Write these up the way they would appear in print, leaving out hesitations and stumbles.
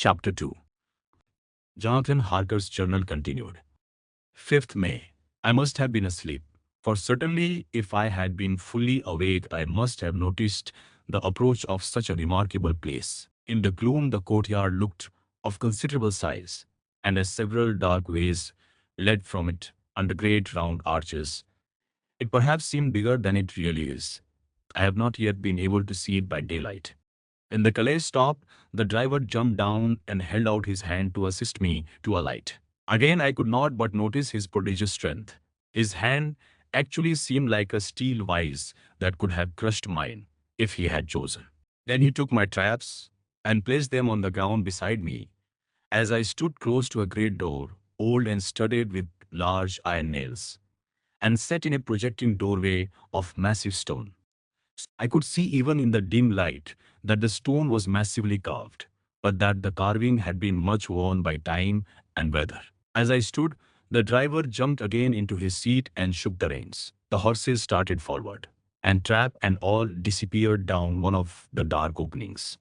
Chapter 2. Jonathan Harker's journal continued. 5th May. I must have been asleep, for certainly if I had been fully awake I must have noticed the approach of such a remarkable place. In the gloom the courtyard looked of considerable size, and as several dark ways led from it under great round arches, it perhaps seemed bigger than it really is. I have not yet been able to see it by daylight. When the calais stopped, the driver jumped down and held out his hand to assist me to alight. Again I could not but notice his prodigious strength. His hand actually seemed like a steel vise that could have crushed mine if he had chosen. Then he took my traps and placed them on the ground beside me, as I stood close to a great door, old and studded with large iron nails, and set in a projecting doorway of massive stone. I could see even in the dim light that the stone was massively carved, but that the carving had been much worn by time and weather. As I stood, the driver jumped again into his seat and shook the reins. The horses started forward, and trap and all disappeared down one of the dark openings.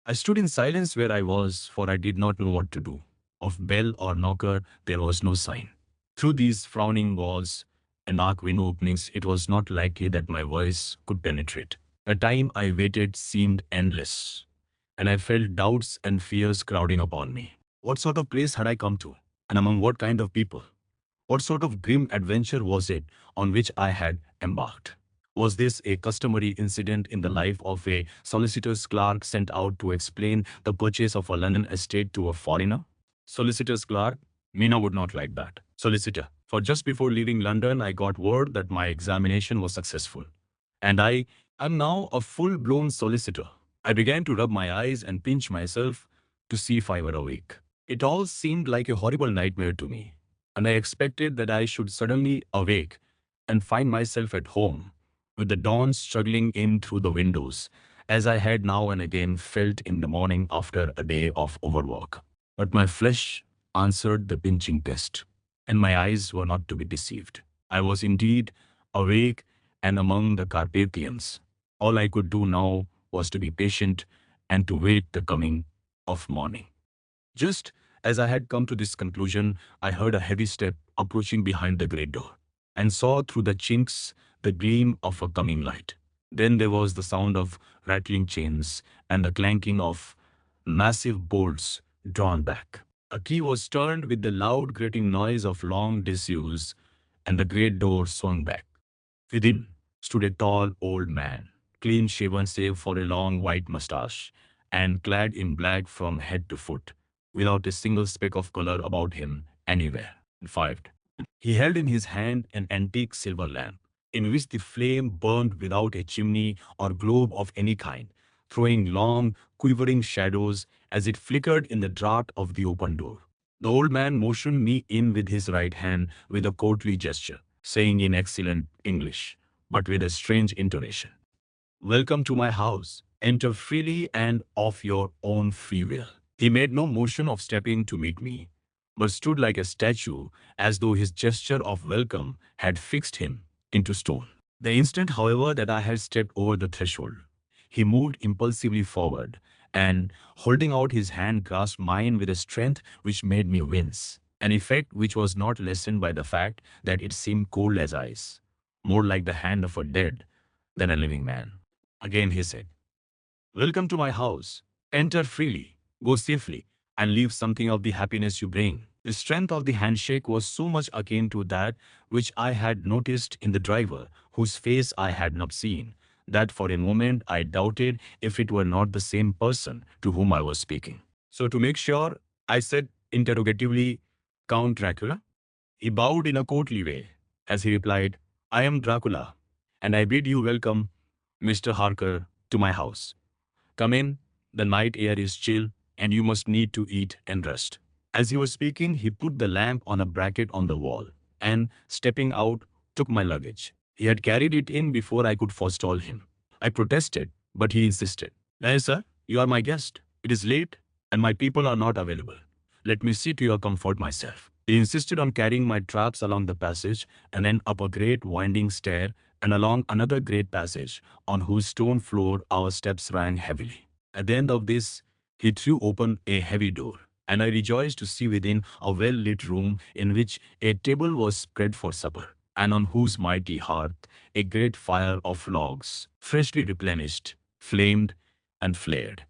I stood in silence where I was, for I did not know what to do. Of bell or knocker there was no sign. Through these frowning walls and dark window openings it was not likely that my voice could penetrate. The time I waited seemed endless, and I felt doubts and fears crowding upon me. What sort of place had I come to, and among what kind of people? What sort of grim adventure was it on which I had embarked? Was this a customary incident in the life of a solicitor's clerk sent out to explain the purchase of a London estate to a foreigner? Solicitor's clerk? Mina would not like that. Solicitor. For just before leaving London, I got word that my examination was successful, and I am now a full-blown solicitor. I began to rub my eyes and pinch myself to see if I were awake. It all seemed like a horrible nightmare to me, and I expected that I should suddenly awake and find myself at home, with the dawn struggling in through the windows, as I had now and again felt in the morning after a day of overwork. But my flesh answered the pinching test, and my eyes were not to be deceived. I was indeed awake and among the Carpathians. All I could do now was to be patient and to wait the coming of morning. Just as I had come to this conclusion, I heard a heavy step approaching behind the great door, and saw through the chinks the gleam of a coming light. Then there was the sound of rattling chains and the clanking of massive bolts drawn back. A key was turned with the loud grating noise of long disuse, and the great door swung back. Within stood a tall old man, clean-shaven save for a long white mustache, and clad in black from head to foot, without a single speck of color about him anywhere. 5. He held in his hand an antique silver lamp, in which the flame burned without a chimney or globe of any kind, throwing long, quivering shadows as it flickered in the draught of the open door. The old man motioned me in with his right hand with a courtly gesture, saying in excellent English, but with a strange intonation, "Welcome to my house. Enter freely and of your own free will." He made no motion of stepping to meet me, but stood like a statue, as though his gesture of welcome had fixed him into stone. The instant, however, that I had stepped over the threshold, he moved impulsively forward, and, holding out his hand, grasped mine with a strength which made me wince, an effect which was not lessened by the fact that it seemed cold as ice, more like the hand of a dead than a living man. Again he said, "Welcome to my house. Enter freely, go safely, and leave something of the happiness you bring." The strength of the handshake was so much akin to that which I had noticed in the driver, whose face I had not seen, that for a moment I doubted if it were not the same person to whom I was speaking. So to make sure, I said interrogatively, "Count Dracula?" He bowed in a courtly way, as he replied, "I am Dracula, and I bid you welcome, Mr. Harker, to my house. Come in, the night air is chill, and you must need to eat and rest." As he was speaking, he put the lamp on a bracket on the wall, and, stepping out, took my luggage. He had carried it in before I could forestall him. I protested, but he insisted. "Nay, sir, you are my guest. It is late, and my people are not available. Let me see to your comfort myself." He insisted on carrying my traps along the passage, and then up a great winding stair, and along another great passage, on whose stone floor our steps rang heavily. At the end of this, He threw open a heavy door, and I rejoiced to see within a well-lit room in which a table was spread for supper, and on whose mighty hearth a great fire of logs, freshly replenished, flamed and flared.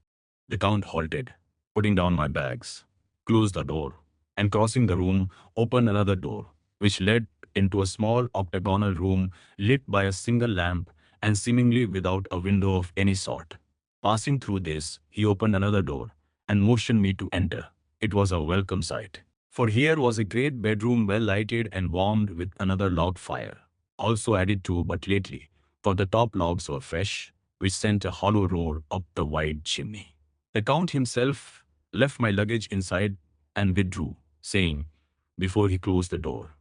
The Count halted, putting down my bags, closed the door, and crossing the room, opened another door, which led into a small octagonal room lit by a single lamp and seemingly without a window of any sort. Passing through this, he opened another door and motioned me to enter. It was a welcome sight, for here was a great bedroom well lighted and warmed with another log fire, also added to but lately, for the top logs were fresh, which sent a hollow roar up the wide chimney. The Count himself left my luggage inside and withdrew, saying, before he closed the door,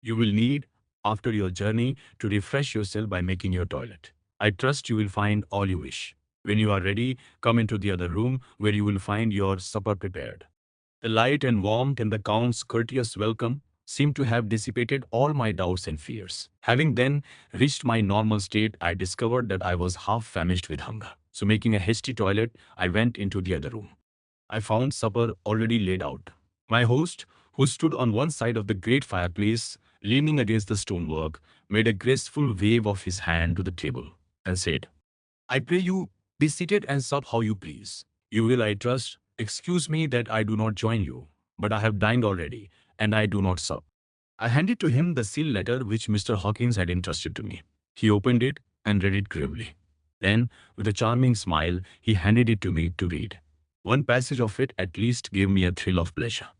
"You will need, after your journey, to refresh yourself by making your toilet. I trust you will find all you wish. When you are ready, come into the other room where you will find your supper prepared." The light and warmth in the Count's courteous welcome seemed to have dissipated all my doubts and fears. Having then reached my normal state, I discovered that I was half famished with hunger. So making a hasty toilet, I went into the other room. I found supper already laid out. My host, who stood on one side of the great fireplace, leaning against the stonework, made a graceful wave of his hand to the table and said, "I pray you, be seated and sup how you please. You will, I trust, excuse me that I do not join you, but I have dined already, and I do not sup." I handed to him the sealed letter which Mr. Hawkins had entrusted to me. He opened it and read it gravely. Then, with a charming smile, he handed it to me to read. One passage of it at least gave me a thrill of pleasure.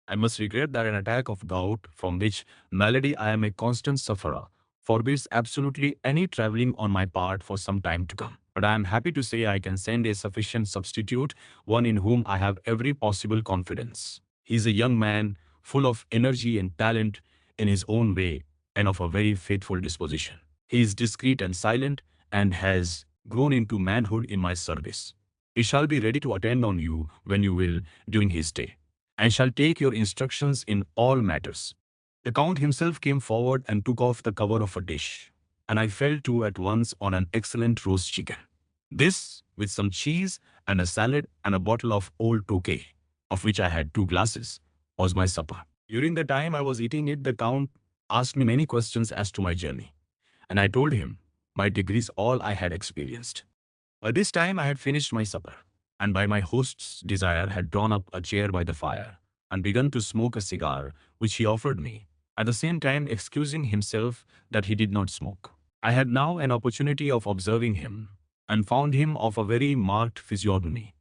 "I must regret that an attack of gout, from which malady I am a constant sufferer, forbids absolutely any traveling on my part for some time to come. But I am happy to say I can send a sufficient substitute, one in whom I have every possible confidence. He is a young man, full of energy and talent in his own way, and of a very faithful disposition. He is discreet and silent, and has grown into manhood in my service. He shall be ready to attend on you when you will during his stay, and shall take your instructions in all matters." The Count himself came forward and took off the cover of a dish, and I fell to at once on an excellent roast chicken. This, with some cheese and a salad and a bottle of old Tokay, of which I had 2 glasses, was my supper. During the time I was eating it, the Count asked me many questions as to my journey, and I told him, by degrees, all I had experienced. By this time I had finished my supper, and by my host's desire had drawn up a chair by the fire, and begun to smoke a cigar, which he offered me, at the same time excusing himself that he did not smoke. I had now an opportunity of observing him, and found him of a very marked physiognomy.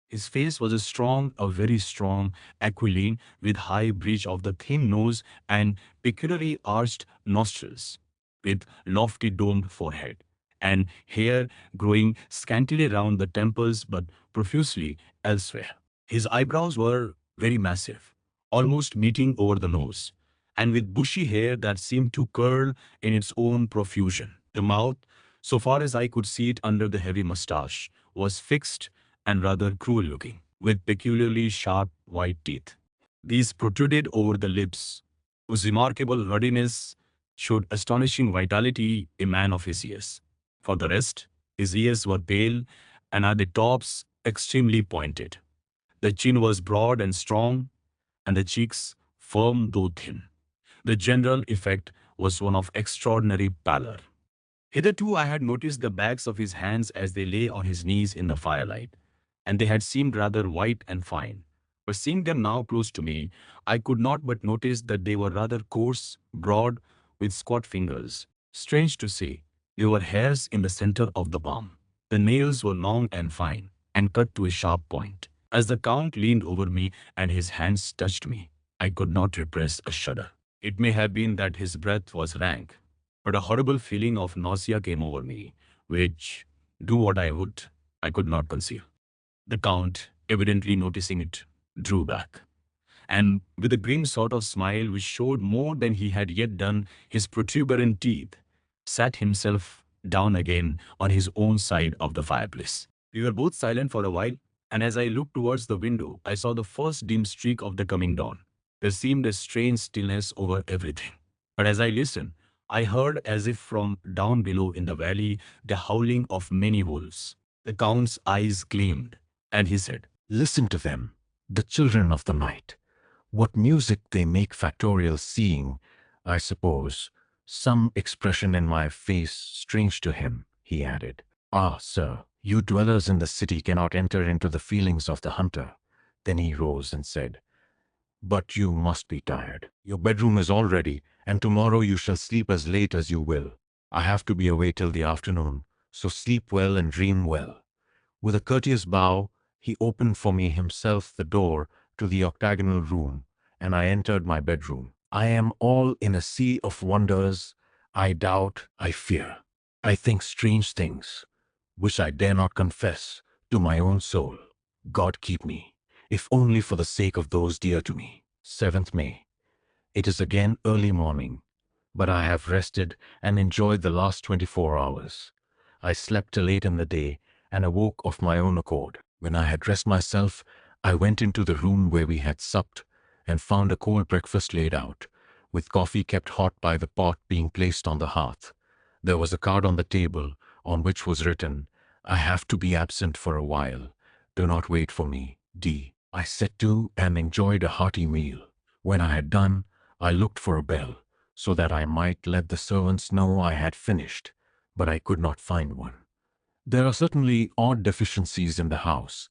His face was a very strong, aquiline, with high bridge of the thin nose and peculiarly arched nostrils, with lofty domed forehead, and hair growing scantily round the temples but profusely elsewhere. His eyebrows were very massive, almost meeting over the nose, and with bushy hair that seemed to curl in its own profusion. The mouth, so far as I could see it under the heavy moustache, was fixed and rather cruel-looking, with peculiarly sharp white teeth. These protruded over the lips, whose remarkable ruddiness showed astonishing vitality a man of his years. For the rest, his ears were pale, and at the tops extremely pointed. The chin was broad and strong, and the cheeks firm though thin. The general effect was one of extraordinary pallor. Hitherto I had noticed the backs of his hands as they lay on his knees in the firelight, and they had seemed rather white and fine. But seeing them now close to me, I could not but notice that they were rather coarse, broad, with squat fingers. Strange to say, there were hairs in the center of the palm. The nails were long and fine, and cut to a sharp point. As the Count leaned over me and his hands touched me, I could not repress a shudder. It may have been that his breath was rank, but a horrible feeling of nausea came over me, which, do what I would, I could not conceal. The Count, evidently noticing it, drew back, and with a grim sort of smile which showed more than he had yet done his protuberant teeth, sat himself down again on his own side of the fireplace. We were both silent for a while, and as I looked towards the window, I saw the first dim streak of the coming dawn. There seemed a strange stillness over everything. But as I listened, I heard, as if from down below in the valley, the howling of many wolves. The Count's eyes gleamed, and he said, Listen to them, the children of the night. What music they make factorial seeing, I suppose. Some expression in my face strange to him, he added. Ah, sir, you dwellers in the city cannot enter into the feelings of the hunter. Then he rose and said, but you must be tired. Your bedroom is all ready, and tomorrow you shall sleep as late as you will. I have to be away till the afternoon, so sleep well and dream well. With a courteous bow, he opened for me himself the door to the octagonal room, and I entered my bedroom. I am all in a sea of wonders. I doubt, I fear. I think strange things, which I dare not confess to my own soul. God keep me, if only for the sake of those dear to me. 7th May. It is again early morning, but I have rested and enjoyed the last 24 hours. I slept till late in the day and awoke of my own accord. When I had dressed myself, I went into the room where we had supped and found a cold breakfast laid out, with coffee kept hot by the pot being placed on the hearth. There was a card on the table on which was written, I have to be absent for a while. Do not wait for me, D. I set to and enjoyed a hearty meal. When I had done, I looked for a bell, so that I might let the servants know I had finished, but I could not find one. There are certainly odd deficiencies in the house,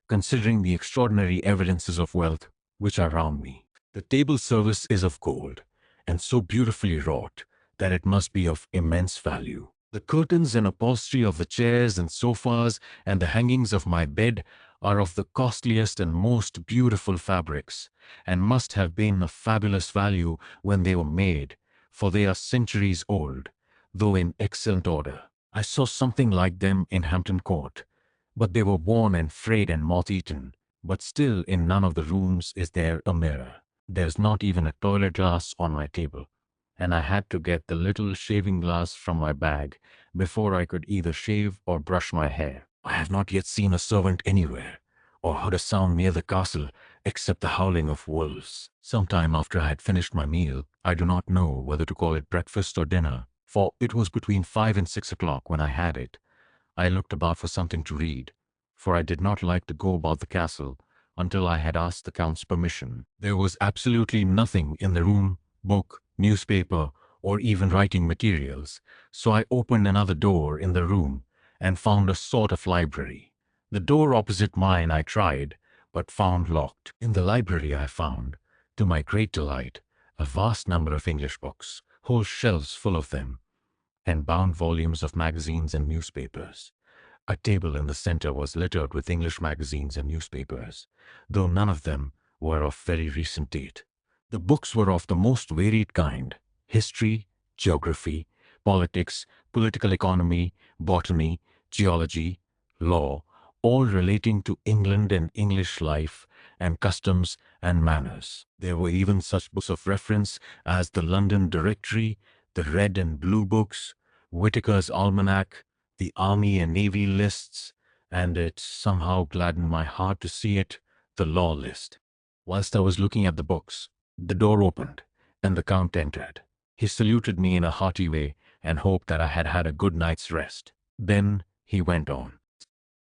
considering the extraordinary evidences of wealth which are round me. The table service is of gold, and so beautifully wrought that it must be of immense value. The curtains and upholstery of the chairs and sofas and the hangings of my bed are of the costliest and most beautiful fabrics, and must have been of fabulous value when they were made, for they are centuries old, though in excellent order. I saw something like them in Hampton Court, but they were worn and frayed and moth-eaten. But still in none of the rooms is there a mirror. There's not even a toilet glass on my table, and I had to get the little shaving glass from my bag before I could either shave or brush my hair. I have not yet seen a servant anywhere, or heard a sound near the castle, except the howling of wolves. Some time after I had finished my meal, I do not know whether to call it breakfast or dinner, for it was between 5 and 6 o'clock when I had it. I looked about for something to read, for I did not like to go about the castle until I had asked the Count's permission. There was absolutely nothing in the room, book, newspaper, or even writing materials, so I opened another door in the room and found a sort of library. The door opposite mine I tried, but found locked. In the library I found, to my great delight, a vast number of English books, whole shelves full of them, and bound volumes of magazines and newspapers. A table in the center was littered with English magazines and newspapers, though none of them were of very recent date. The books were of the most varied kind: history, geography, politics, political economy, botany, geology, law, all relating to England and English life and customs and manners. There were even such books of reference as the London Directory, the Red and Blue Books, Whitaker's Almanac, the Army and Navy lists, and it somehow gladdened my heart to see it, the Law List. Whilst I was looking at the books, the door opened, and the Count entered. He saluted me in a hearty way and hoped that I had had a good night's rest. Then he went on.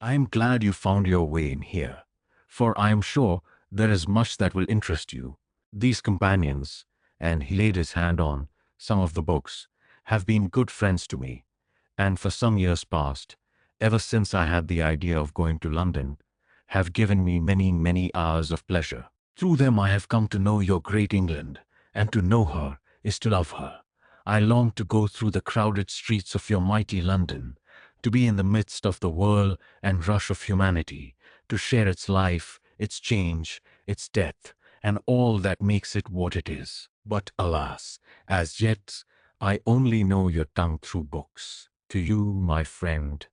I am glad you found your way in here, for I am sure there is much that will interest you. These companions, and he laid his hand on some of the books, have been good friends to me, and for some years past, ever since I had the idea of going to London, have given me many, many hours of pleasure. Through them I have come to know your great England, and to know her is to love her. I long to go through the crowded streets of your mighty London, to be in the midst of the whirl and rush of humanity, to share its life, its change, its death, and all that makes it what it is. But alas, as yet I only know your tongue through books. To you, my friend,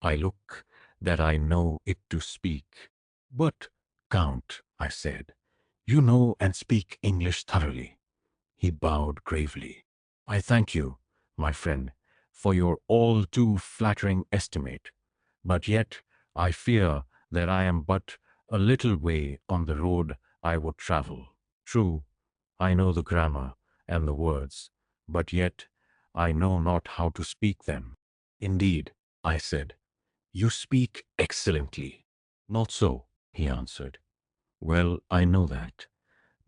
I look that I know it to speak. But, Count, I said, you know and speak English thoroughly. He bowed gravely. I thank you, my friend, for your all too flattering estimate, but yet I fear that I am but a little way on the road I would travel. True, I know the grammar and the words, but yet I know not how to speak them. Indeed, I said, you speak excellently. Not so, he answered. Well, I know that.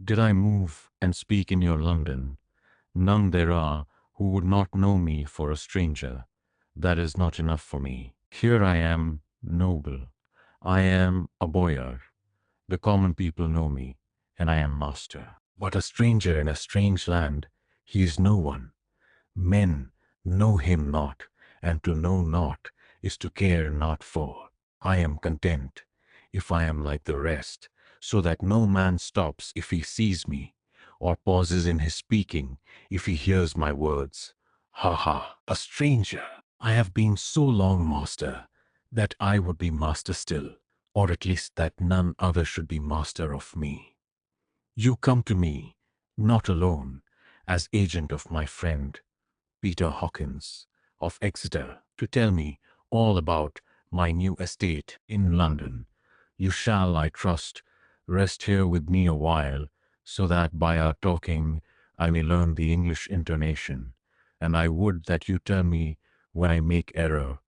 Did I move and speak in your London? None there are who would not know me for a stranger. That is not enough for me. Here I am, noble. I am a boyar. The common people know me, and I am master. But a stranger in a strange land, he is no one. Men know him not, and to know not is to care not for. I am content, if I am like the rest, so that no man stops if he sees me, or pauses in his speaking if he hears my words. Ha ha, a stranger! I have been so long master, that I would be master still, or at least that none other should be master of me. You come to me, not alone, as agent of my friend, Peter Hawkins of Exeter, to tell me all about my new estate in London. You shall, I trust, rest here with me a while, so that by our talking I may learn the English intonation, and I would that you tell me when I make error,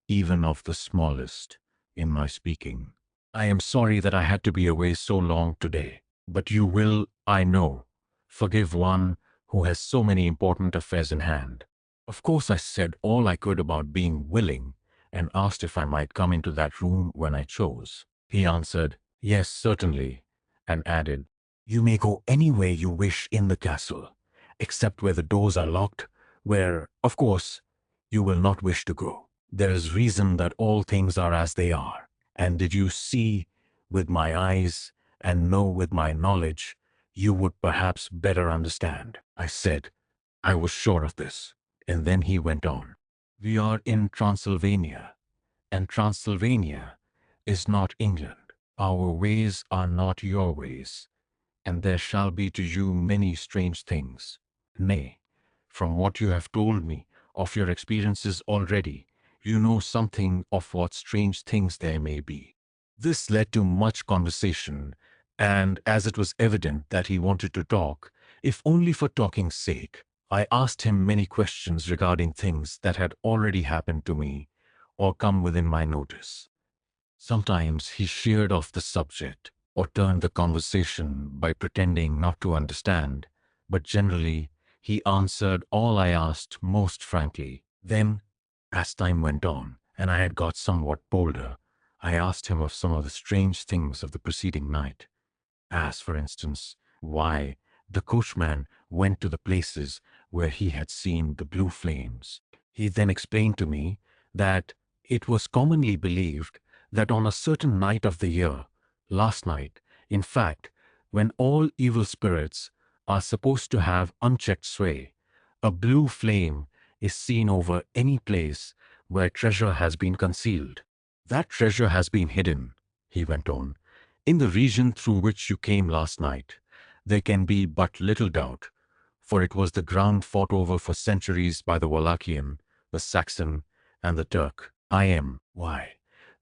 even of the smallest, in my speaking. I am sorry that I had to be away so long today, but you will, I know, forgive one who has so many important affairs in hand. Of course, I said all I could about being willing, and asked if I might come into that room when I chose. He answered, yes, certainly, and added, you may go any way you wish in the castle, except where the doors are locked, where, of course, you will not wish to go. There is reason that all things are as they are. And did you see with my eyes and know with my knowledge, you would perhaps better understand. I said, I was sure of this. And then he went on. We are in Transylvania, and Transylvania is not England. Our ways are not your ways, and there shall be to you many strange things. Nay, from what you have told me of your experiences already, you know something of what strange things there may be. This led to much conversation, and as it was evident that he wanted to talk, if only for talking's sake, I asked him many questions regarding things that had already happened to me or come within my notice. Sometimes he sheered off the subject or turned the conversation by pretending not to understand, but generally he answered all I asked most frankly. Then, as time went on, and I had got somewhat bolder, I asked him of some of the strange things of the preceding night, as, for instance, why the coachman went to the places where he had seen the blue flames. He then explained to me that it was commonly believed that on a certain night of the year, last night, in fact, when all evil spirits are supposed to have unchecked sway, a blue flame is seen over any place where treasure has been concealed. That treasure has been hidden, he went on, in the region through which you came last night. There can be but little doubt, for it was the ground fought over for centuries by the Wallachian, the Saxon, and the Turk. Why,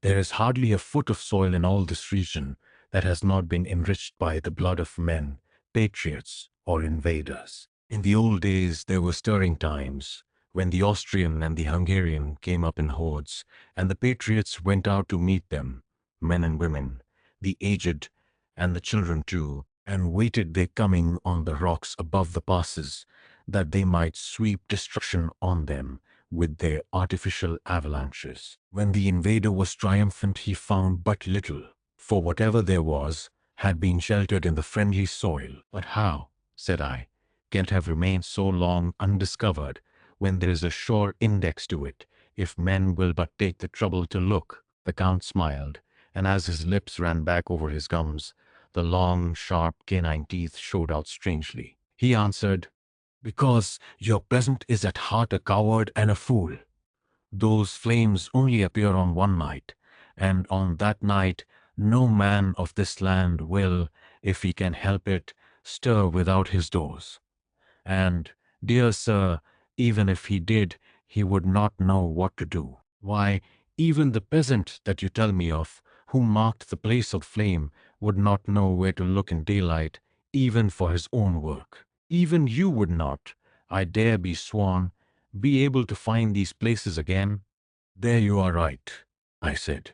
there is hardly a foot of soil in all this region that has not been enriched by the blood of men, patriots, or invaders. In the old days there were stirring times, when the Austrian and the Hungarian came up in hordes, and the patriots went out to meet them, men and women, the aged, and the children too, and waited their coming on the rocks above the passes, that they might sweep destruction on them with their artificial avalanches. When the invader was triumphant, he found but little, for whatever there was had been sheltered in the friendly soil. But how, said I, can it have remained so long undiscovered, when there is a sure index to it, if men will but take the trouble to look? The Count smiled, and as his lips ran back over his gums, the long, sharp canine teeth showed out strangely. He answered, because your peasant is at heart a coward and a fool. Those flames only appear on one night, and on that night no man of this land will, if he can help it, stir without his doors. And, dear sir, even if he did, he would not know what to do. Why, even the peasant that you tell me of, who marked the place of flame, would not know where to look in daylight, even for his own work. Even you would not, I dare be sworn, be able to find these places again. There you are right, I said.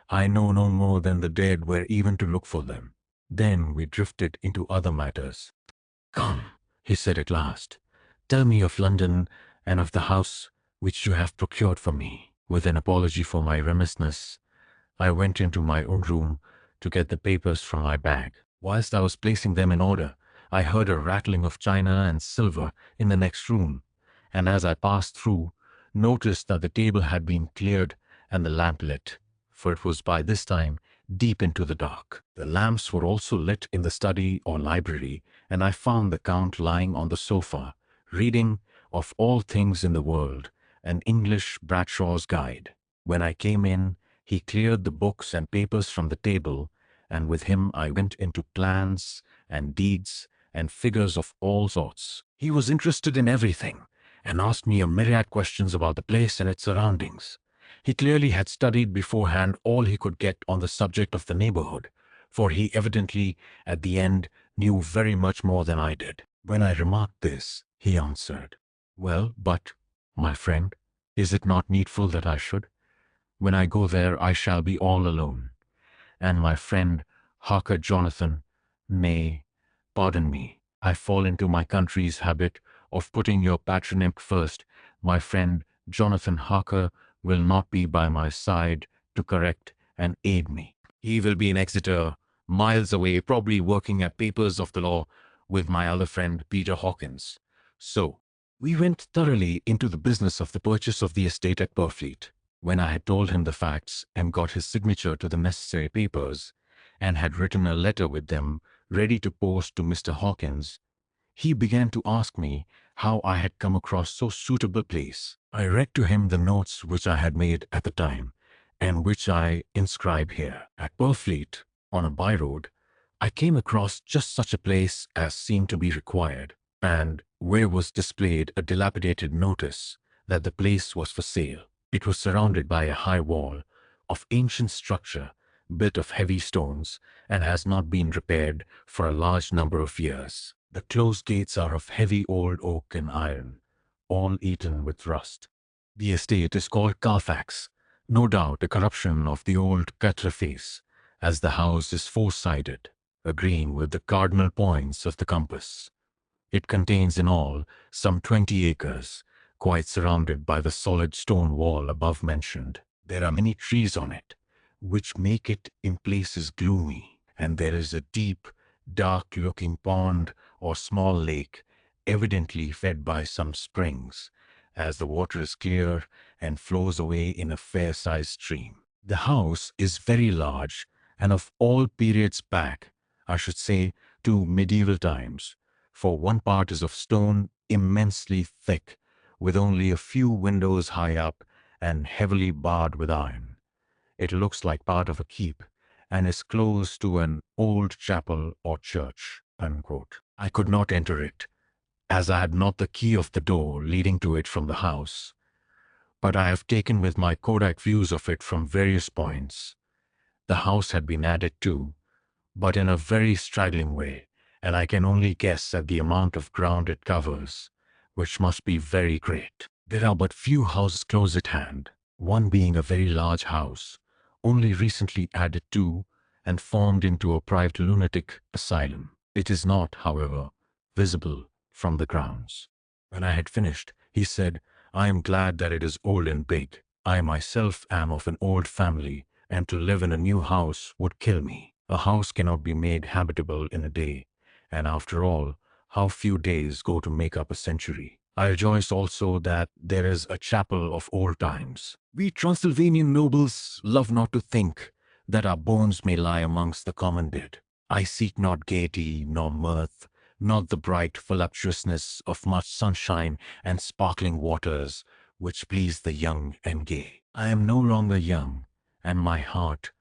I know no more than the dead where even to look for them. Then we drifted into other matters. Come, he said at last, tell me of London and of the house which you have procured for me. With an apology for my remissness, I went into my own room to get the papers from my bag. Whilst I was placing them in order, I heard a rattling of china and silver in the next room, and as I passed through, noticed that the table had been cleared and the lamp lit, for it was by this time deep into the dark. The lamps were also lit in the study or library, and I found the Count lying on the sofa, reading, of all things in the world, an English Bradshaw's Guide. When I came in, he cleared the books and papers from the table, and with him I went into plans and deeds and figures of all sorts. He was interested in everything, and asked me a myriad questions about the place and its surroundings. He clearly had studied beforehand all he could get on the subject of the neighborhood, for he evidently, at the end, knew very much more than I did. When I remarked this, he answered, "Well, but, my friend, is it not needful that I should? When I go there, I shall be all alone, and my friend Harker Jonathan may, pardon me, I fall into my country's habit of putting your patronymic first. My friend Jonathan Harker will not be by my side to correct and aid me. He will be in Exeter, miles away, probably working at papers of the law with my other friend Peter Hawkins. So, we went thoroughly into the business of the purchase of the estate at Purfleet. When I had told him the facts and got his signature to the necessary papers, and had written a letter with them ready to post to Mr. Hawkins, he began to ask me how I had come across so suitable a place. I read to him the notes which I had made at the time, and which I inscribe here. At Purfleet, on a by-road, I came across just such a place as seemed to be required, and where was displayed a dilapidated notice that the place was for sale. It was surrounded by a high wall of ancient structure built of heavy stones and has not been repaired for a large number of years. The closed gates are of heavy old oak and iron, all eaten with rust. The estate is called Carfax, no doubt a corruption of the old quatre face, as the house is four-sided, agreeing with the cardinal points of the compass. It contains in all some 20 acres, quite surrounded by the solid stone wall above mentioned. There are many trees on it, which make it in places gloomy, and there is a deep, dark-looking pond or small lake, evidently fed by some springs, as the water is clear and flows away in a fair-sized stream. The house is very large, and of all periods back, I should say, to medieval times, for one part is of stone immensely thick, with only a few windows high up and heavily barred with iron. It looks like part of a keep, and is close to an old chapel or church." Unquote. I could not enter it, as I had not the key of the door leading to it from the house, but I have taken with my Kodak views of it from various points. The house had been added to, but in a very straggling way, and I can only guess at the amount of ground it covers, which must be very great. There are but few houses close at hand, one being a very large house, only recently added to and formed into a private lunatic asylum. It is not, however, visible from the grounds. When I had finished, he said, "I am glad that it is old and big. I myself am of an old family, and to live in a new house would kill me. A house cannot be made habitable in a day, and after all, how few days go to make up a century. I rejoice also that there is a chapel of old times. We Transylvanian nobles love not to think that our bones may lie amongst the common dead. I seek not gaiety nor mirth, not the bright voluptuousness of much sunshine and sparkling waters, which please the young and gay. I am no longer young, and my heart,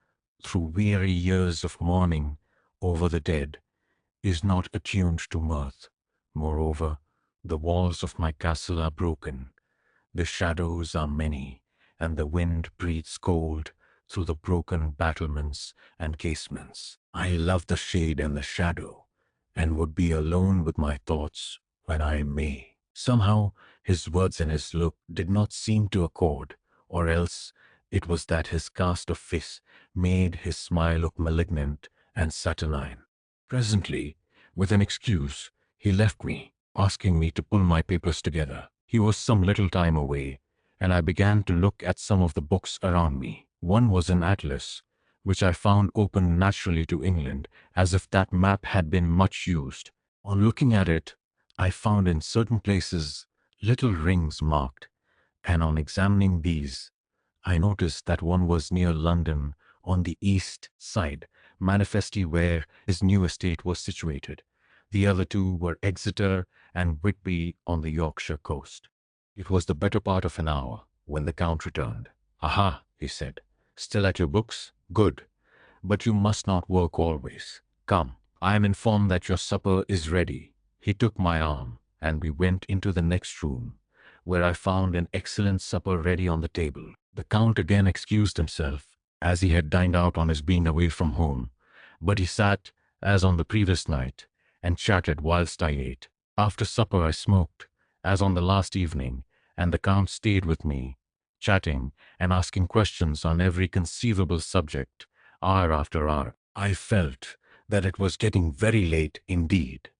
through weary years of mourning over the dead, is not attuned to mirth. Moreover, the walls of my castle are broken, the shadows are many, and the wind breathes cold through the broken battlements and casements. I love the shade and the shadow, and would be alone with my thoughts when I may." Somehow his words and his look did not seem to accord, or else It was that his cast of face made his smile look malignant and saturnine. Presently, with an excuse, he left me, asking me to pull my papers together. He was some little time away, and I began to look at some of the books around me. One was an atlas, which I found open naturally to England, as if that map had been much used. On looking at it, I found in certain places little rings marked, and on examining these, I noticed that one was near London on the east side, manifestly where his new estate was situated. The other two were Exeter and Whitby on the Yorkshire coast. It was the better part of an hour when the Count returned. "Aha," he said, "still at your books? Good. But you must not work always. Come, I am informed that your supper is ready." He took my arm, and we went into the next room, where I found an excellent supper ready on the table. The Count again excused himself, as he had dined out on his being away from home, but he sat, as on the previous night, and chatted whilst I ate. After supper I smoked, as on the last evening, and the Count stayed with me, chatting and asking questions on every conceivable subject, hour after hour. I felt that it was getting very late indeed,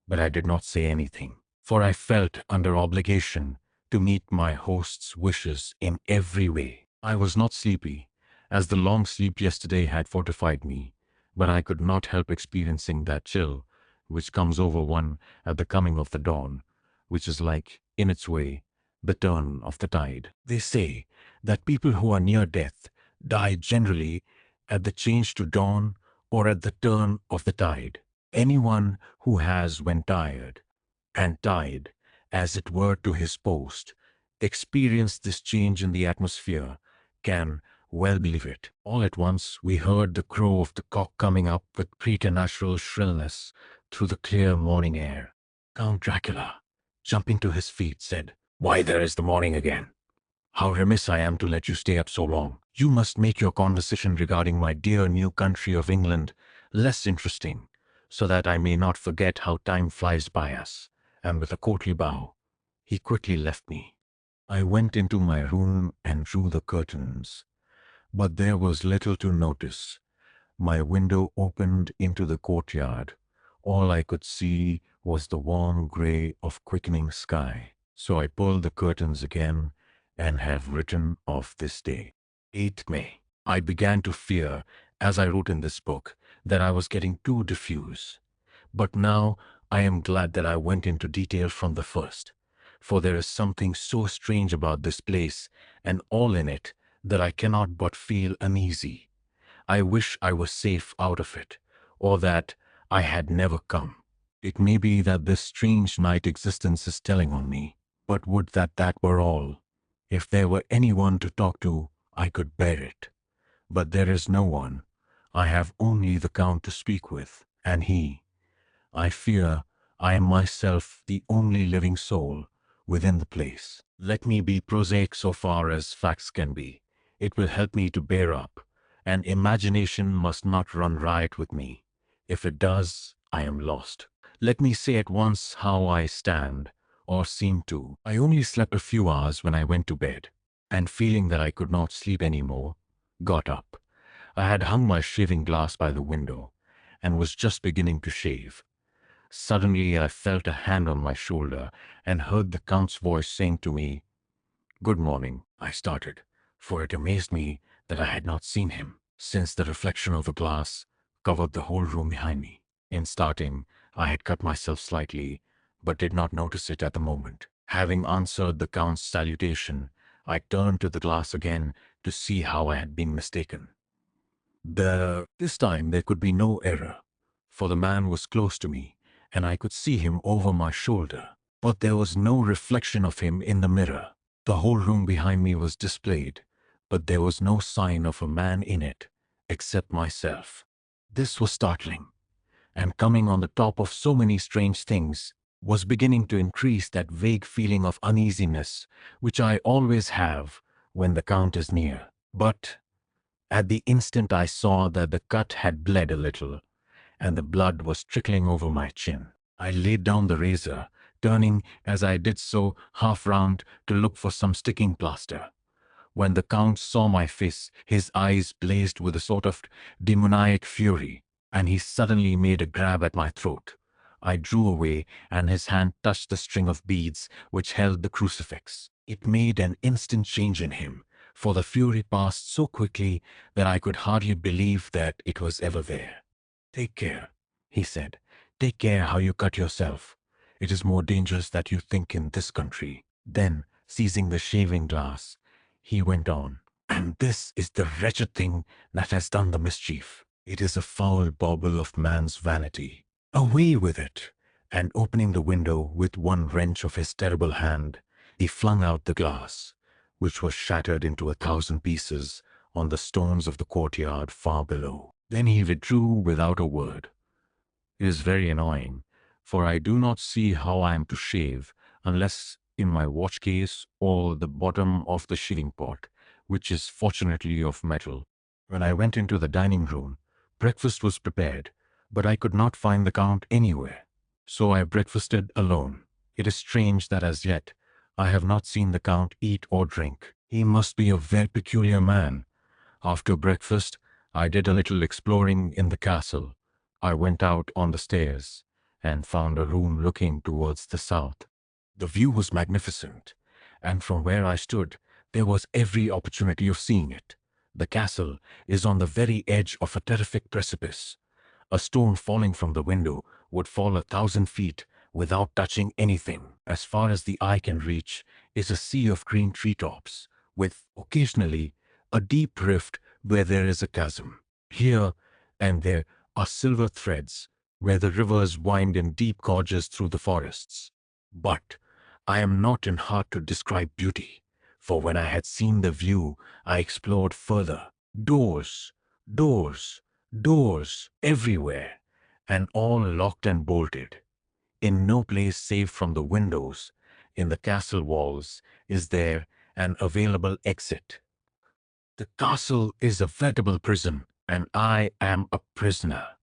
but I did not say anything, for I felt under obligation to meet my host's wishes in every way. I was not sleepy, as the long sleep yesterday had fortified me, but I could not help experiencing that chill which comes over one at the coming of the dawn, which is like, in its way, the turn of the tide. They say that people who are near death die generally at the change to dawn or at the turn of the tide. Anyone who has, when tired, and tied, as it were, to his post, experienced this change in the atmosphere, can well believe it. All at once we heard the crow of the cock coming up with preternatural shrillness through the clear morning air. Count Dracula, jumping to his feet, said, "Why, there is the morning again. How remiss I am to let you stay up so long. You must make your conversation regarding my dear new country of England less interesting, so that I may not forget how time flies by us." And with a courtly bow, he quickly left me. I went into my room and drew the curtains, but there was little to notice. My window opened into the courtyard. All I could see was the warm gray of quickening sky. So I pulled the curtains again and have written of this day. 8th May. I began to fear, as I wrote in this book, that I was getting too diffuse. But now I am glad that I went into detail from the first, for there is something so strange about this place and all in it that I cannot but feel uneasy. I wish I was safe out of it, or that I had never come. It may be that this strange night existence is telling on me, but would that that were all. If there were anyone to talk to, I could bear it. But there is no one. I have only the Count to speak with, and I fear I am myself the only living soul within the place. Let me be prosaic so far as facts can be. It will help me to bear up, and imagination must not run riot with me. If it does, I am lost. Let me say at once how I stand, or seem to. I only slept a few hours when I went to bed, and feeling that I could not sleep any more, got up. I had hung my shaving glass by the window, and was just beginning to shave. Suddenly I felt a hand on my shoulder, and heard the Count's voice saying to me, "Good morning." I started, for it amazed me that I had not seen him, since the reflection of the glass covered the whole room behind me. In starting, I had cut myself slightly, but did not notice it at the moment. Having answered the Count's salutation, I turned to the glass again to see how I had been mistaken. This time there could be no error, for the man was close to me, and I could see him over my shoulder. But there was no reflection of him in the mirror. The whole room behind me was displayed, but there was no sign of a man in it, except myself. This was startling, and coming on the top of so many strange things, was beginning to increase that vague feeling of uneasiness which I always have when the Count is near. But at the instant I saw that the cut had bled a little, and the blood was trickling over my chin. I laid down the razor, turning as I did so half round to look for some sticking plaster. When the Count saw my face, his eyes blazed with a sort of demoniac fury, and he suddenly made a grab at my throat. I drew away, and his hand touched the string of beads which held the crucifix. It made an instant change in him, for the fury passed so quickly that I could hardly believe that it was ever there. "Take care," he said. "Take care how you cut yourself. It is more dangerous than you think in this country." Then, seizing the shaving glass, he went on, "And this is the wretched thing that has done the mischief. It is a foul bauble of man's vanity. Away with it!" And opening the window with one wrench of his terrible hand, he flung out the glass, which was shattered into 1,000 pieces on the stones of the courtyard far below. Then he withdrew without a word. It is very annoying, for I do not see how I am to shave unless in my watch case or the bottom of the shaving pot, which is fortunately of metal. When I went into the dining room, breakfast was prepared, but I could not find the Count anywhere. So I breakfasted alone. It is strange that as yet I have not seen the Count eat or drink. He must be a very peculiar man. After breakfast, I did a little exploring in the castle. I went out on the stairs and found a room looking towards the south. The view was magnificent, and from where I stood, there was every opportunity of seeing it. The castle is on the very edge of a terrific precipice. A stone falling from the window would fall 1,000 feet without touching anything. As far as the eye can reach is a sea of green treetops, with occasionally a deep rift where there is a chasm. Here and there are silver threads where the rivers wind in deep gorges through the forests. But I am not in heart to describe beauty, for when I had seen the view, I explored further. Doors, doors, doors everywhere, and all locked and bolted. In no place save from the windows in the castle walls is there an available exit. The castle is a veritable prison, and I am a prisoner.